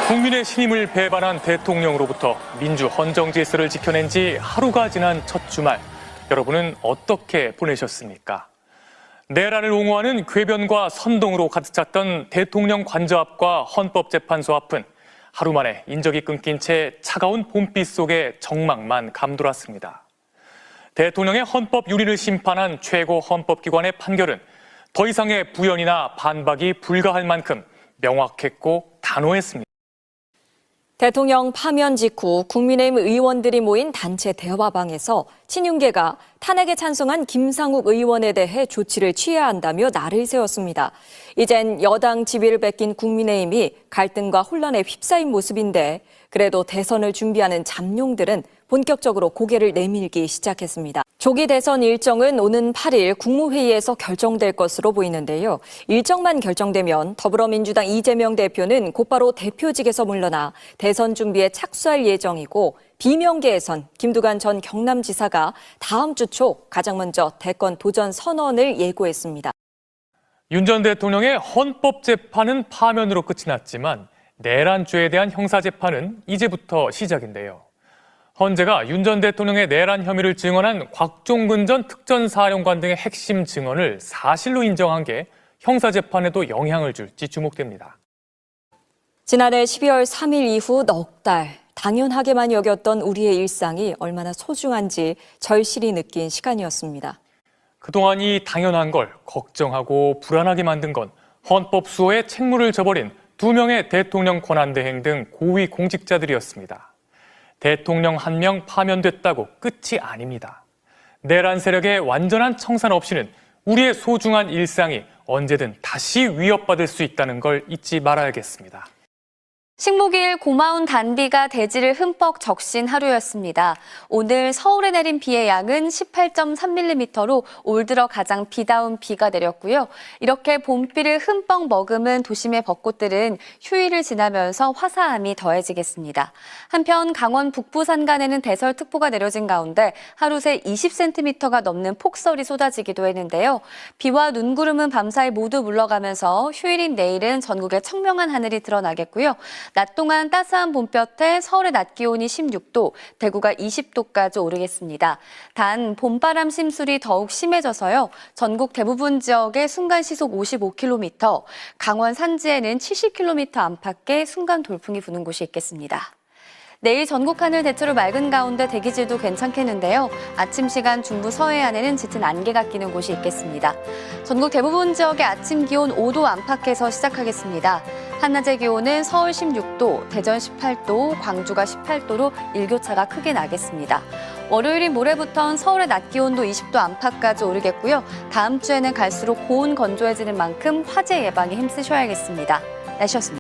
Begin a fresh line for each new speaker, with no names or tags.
국민의 신임을 배반한 대통령으로부터 민주 헌정 질서를 지켜낸 지 하루가 지난 첫 주말, 여러분은 어떻게 보내셨습니까? 내란을 옹호하는 궤변과 선동으로 가득 찼던 대통령 관저 앞과 헌법재판소 앞은 하루 만에 인적이 끊긴 채 차가운 봄빛 속에 정막만 감돌았습니다. 대통령의 헌법 윤리를 심판한 최고 헌법기관의 판결은 더 이상의 부연이나 반박이 불가할 만큼 명확했고 단호했습니다.
대통령 파면 직후 국민의힘 의원들이 모인 단체 대화방에서 친윤계가 탄핵에 찬성한 김상욱 의원에 대해 조치를 취해야 한다며 날을 세웠습니다. 이젠 여당 지위를 뺏긴 국민의힘이 갈등과 혼란에 휩싸인 모습인데 그래도 대선을 준비하는 잠룡들은 본격적으로 고개를 내밀기 시작했습니다. 조기 대선 일정은 오는 8일 국무회의에서 결정될 것으로 보이는데요. 일정만 결정되면 더불어민주당 이재명 대표는 곧바로 대표직에서 물러나 대선 준비에 착수할 예정이고 비명계에선 김두관 전 경남지사가 다음 주 초 가장 먼저 대권 도전 선언을 예고했습니다.
윤 전 대통령의 헌법재판은 파면으로 끝이 났지만 내란죄에 대한 형사재판은 이제부터 시작인데요. 헌재가 윤 전 대통령의 내란 혐의를 증언한 곽종근 전 특전사령관 등의 핵심 증언을 사실로 인정한 게 형사재판에도 영향을 줄지 주목됩니다.
지난해 12월 3일 이후 넉 달, 당연하게만 여겼던 우리의 일상이 얼마나 소중한지 절실히 느낀 시간이었습니다.
그동안 이 당연한 걸 걱정하고 불안하게 만든 건 헌법 수호에 책무를 져버린 2명의 대통령 권한대행 등 고위 공직자들이었습니다. 대통령 한 명 파면됐다고 끝이 아닙니다. 내란 세력의 완전한 청산 없이는 우리의 소중한 일상이 언제든 다시 위협받을 수 있다는 걸 잊지 말아야겠습니다.
식목일 고마운 단비가 대지를 흠뻑 적신 하루였습니다. 오늘 서울에 내린 비의 양은 18.3mm로 올 들어 가장 비다운 비가 내렸고요. 이렇게 봄비를 흠뻑 머금은 도심의 벚꽃들은 휴일을 지나면서 화사함이 더해지겠습니다. 한편 강원 북부 산간에는 대설특보가 내려진 가운데 하루 새 20cm가 넘는 폭설이 쏟아지기도 했는데요. 비와 눈구름은 밤사이 모두 물러가면서 휴일인 내일은 전국에 청명한 하늘이 드러나겠고요. 낮 동안 따스한 봄볕에 서울의 낮 기온이 16도, 대구가 20도까지 오르겠습니다. 단 봄바람 심술이 더욱 심해져서요. 전국 대부분 지역에 순간 시속 55km, 강원 산지에는 70km 안팎의 순간 돌풍이 부는 곳이 있겠습니다. 내일 전국 하늘 대체로 맑은 가운데 대기질도 괜찮겠는데요. 아침 시간 중부 서해안에는 짙은 안개가 끼는 곳이 있겠습니다. 전국 대부분 지역의 아침 기온 5도 안팎에서 시작하겠습니다. 한낮의 기온은 서울 16도, 대전 18도, 광주가 18도로 일교차가 크게 나겠습니다. 월요일인 모레부터는 서울의 낮 기온도 20도 안팎까지 오르겠고요. 다음 주에는 갈수록 고온 건조해지는 만큼 화재 예방에 힘쓰셔야겠습니다. 날씨였습니다.